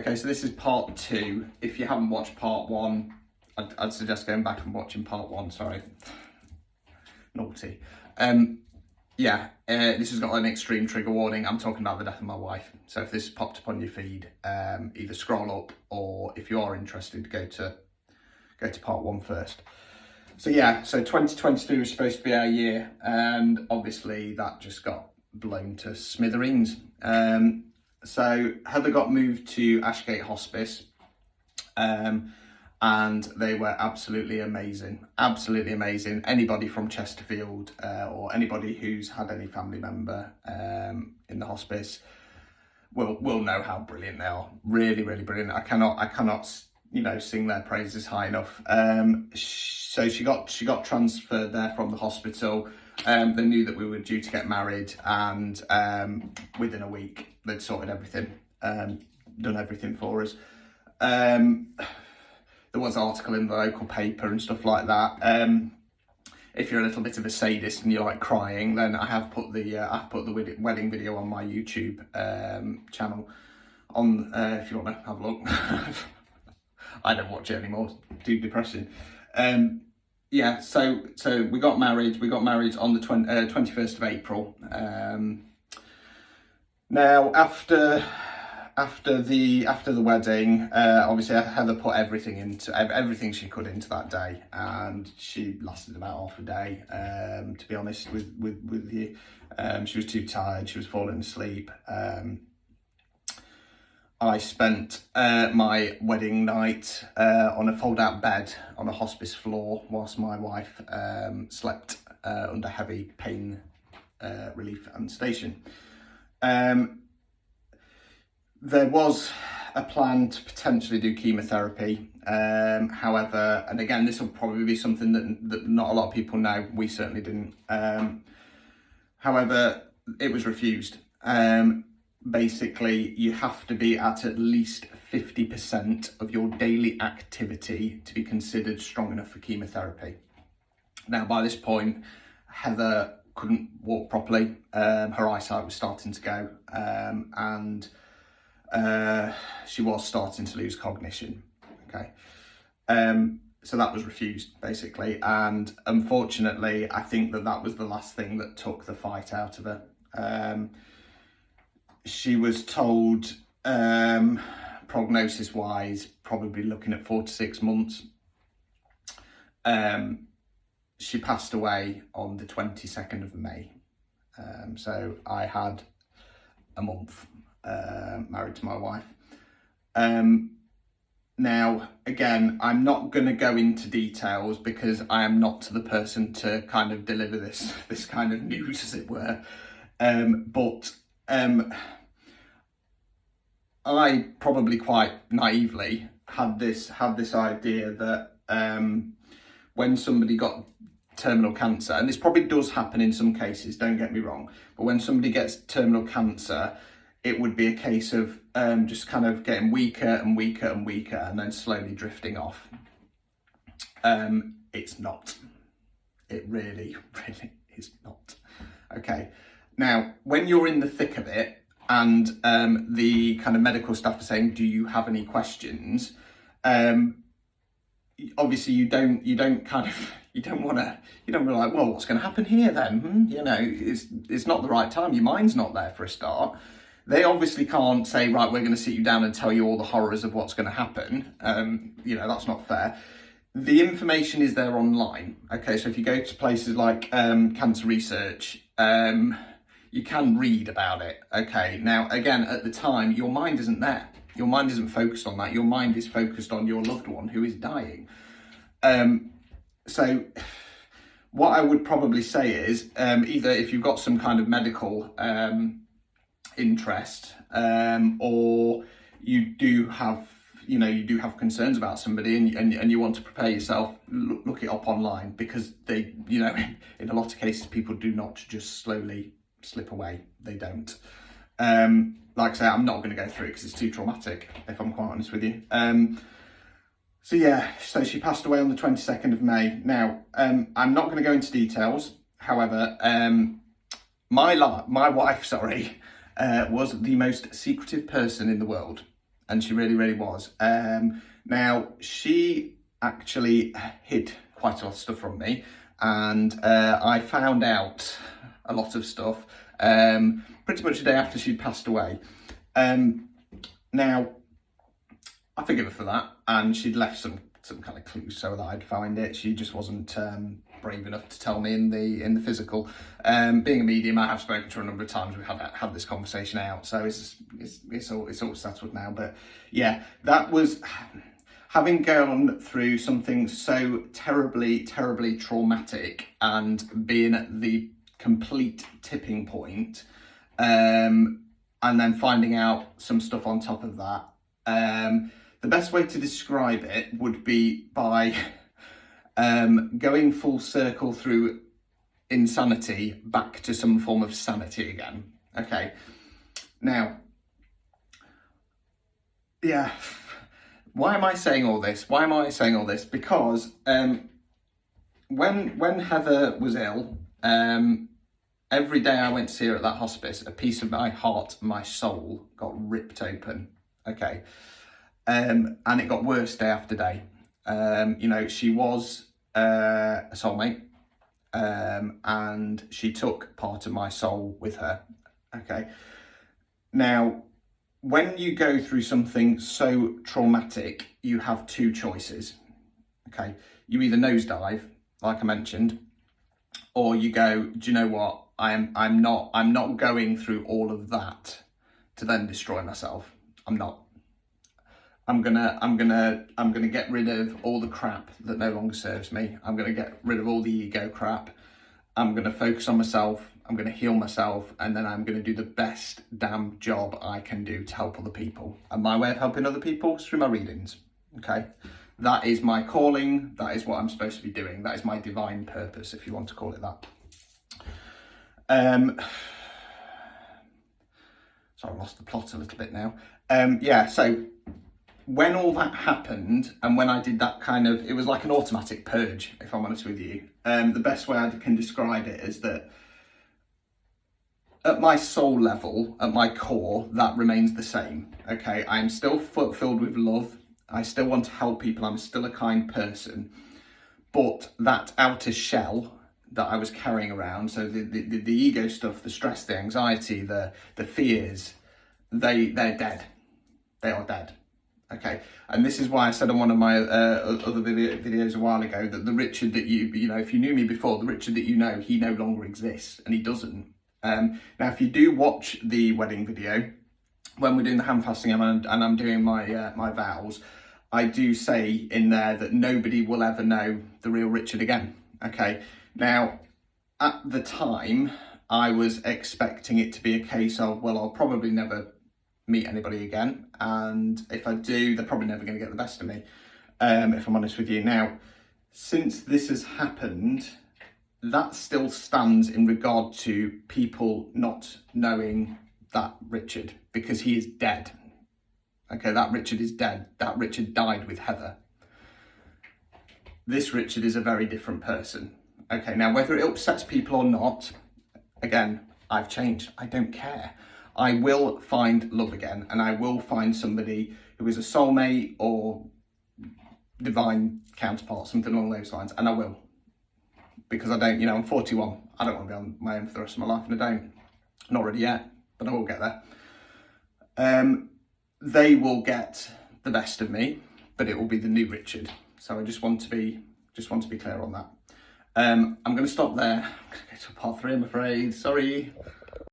Okay, so this is part 2. If you haven't watched part 1, I'd suggest going back and watching part 1, sorry. Naughty. This has got an extreme trigger warning. I'm talking about the death of my wife. So if this has popped up on your feed, either scroll up, or if you are interested, go to part 1 first. So 2022 was supposed to be our year, and obviously that just got blown to smithereens. So Heather got moved to Ashgate Hospice, and they were absolutely amazing. Anybody from Chesterfield or anybody who's had any family member in the hospice will know how brilliant they are. Really, really brilliant. I cannot sing their praises high enough. So she got transferred there from the hospital. They knew that we were due to get married, and within a week they'd sorted everything, done everything for us. There was an article in the local paper and stuff like that. If you're a little bit of a sadist and you like crying, then I have put the wedding video on my YouTube channel on if you want to have a look. I don't watch it anymore, it's too depressing. So we got married. We got married on the 21st of April. Now after the wedding, obviously Heather put everything she could into that day, and she lasted about half a day. To be honest with you, she was too tired. She was falling asleep. I spent my wedding night on a fold-out bed on a hospice floor whilst my wife slept under heavy pain relief and sedation. There was a plan to potentially do chemotherapy. However, and again, this will probably be something that not a lot of people know. We certainly didn't. However, it was refused. Basically, you have to be at least 50% of your daily activity to be considered strong enough for chemotherapy. Now, by this point, Heather couldn't walk properly. Her eyesight was starting to go, and she was starting to lose cognition. Okay. So that was refused, basically. And unfortunately, I think that was the last thing that took the fight out of her. She was told, prognosis-wise, probably looking at 4 to 6 months. She passed away on the 22nd of May. So I had a month married to my wife. Now, again, I'm not going to go into details because I am not the person to kind of deliver this kind of news, as it were. I probably quite naively had this idea that when somebody got terminal cancer, and this probably does happen in some cases, don't get me wrong, but when somebody gets terminal cancer, it would be a case of just kind of getting weaker and weaker and weaker and then slowly drifting off. It's not. It really, really is not. Okay. Now, when you're in the thick of it, and the kind of medical staff are saying, "Do you have any questions?" Obviously, you don't want to be like, "Well, what's going to happen here then?" It's not the right time. Your mind's not there for a start. They obviously can't say, "Right, we're going to sit you down and tell you all the horrors of what's going to happen." That's not fair. The information is there online. Okay, so if you go to places like Cancer Research, you can read about it. Okay, now again, at the time, your mind isn't there. Your mind isn't focused on that. Your mind is focused on your loved one who is dying. So what I would probably say is either if you've got some kind of medical interest, or you do have concerns about somebody and you want to prepare yourself, look it up online, because they, in a lot of cases, people do not just slowly slip away. They don't. Like I say, I'm not going to go through it because it's too traumatic, if I'm quite honest with you. So she passed away on the 22nd of May. Now, I'm not going to go into details. However, my wife, was the most secretive person in the world. and she really, really was. Now, she actually hid quite a lot of stuff from me, and I found out a lot of stuff pretty much the day after she'd passed away. Now, I forgive her for that, and she'd left some kind of clues so that I'd find it. She just wasn't brave enough to tell me in the physical. Being a medium, I have spoken to her a number of times. We've had this conversation out, so it's all settled now. But yeah, that was having gone through something so terribly traumatic and being at the complete tipping point, and then finding out some stuff on top of that. The best way to describe it would be by going full circle through insanity back to some form of sanity again. Okay, now, yeah, why am I saying all this? Because when Heather was ill, every day I went to see her at that hospice, a piece of my heart, my soul got ripped open. Okay. And it got worse day after day. You know, she was a soulmate, and she took part of my soul with her. Okay. Now, when you go through something so traumatic, you have two choices. Okay. You either nosedive, like I mentioned, or you go, do you know what? I'm not going through all of that to then destroy myself. I'm not. I'm gonna get rid of all the crap that no longer serves me. I'm gonna get rid of all the ego crap. I'm gonna focus on myself. I'm gonna heal myself, and then I'm gonna do the best damn job I can do to help other people. And my way of helping other people is through my readings. Okay, that is my calling. That is what I'm supposed to be doing. That is my divine purpose, if you want to call it that. So I lost the plot a little bit now. Yeah, so when all that happened, and when I did that kind of, it was like an automatic purge, if I'm honest with you. The best way I can describe it is that at my soul level, at my core, that remains the same. Okay, I'm still filled with love. I still want to help people. I'm still a kind person. But that outer shell that I was carrying around, so the ego stuff, the stress, the anxiety, the fears, they're dead. They are dead. Okay, and this is why I said on one of my other videos a while ago that the Richard that you know, if you knew me before, the Richard that you know, he no longer exists, and he doesn't. Now, if you do watch the wedding video, when we're doing the hand fasting and I'm doing my my vows, I do say in there that nobody will ever know the real Richard again. Okay, now at the time I was expecting it to be a case of, well, I'll probably never meet anybody again, and if I do, they're probably never going to get the best of me, if I'm honest with you. Now, since this has happened, that still stands in regard to people not knowing that Richard, because he is dead. Okay, that Richard is dead. That Richard died with Heather. This Richard is a very different person. Okay, now whether it upsets people or not, again, I've changed. I don't care. I will find love again, and I will find somebody who is a soulmate or divine counterpart, something along those lines, and I will. Because I don't, you know, I'm 41. I don't want to be on my own for the rest of my life, and I don't. Not ready yet, but I will get there. They will get the best of me, but it will be the new Richard. So I just want to be clear on that. I'm going to stop there. I'm going to go to part 3, I'm afraid. Sorry.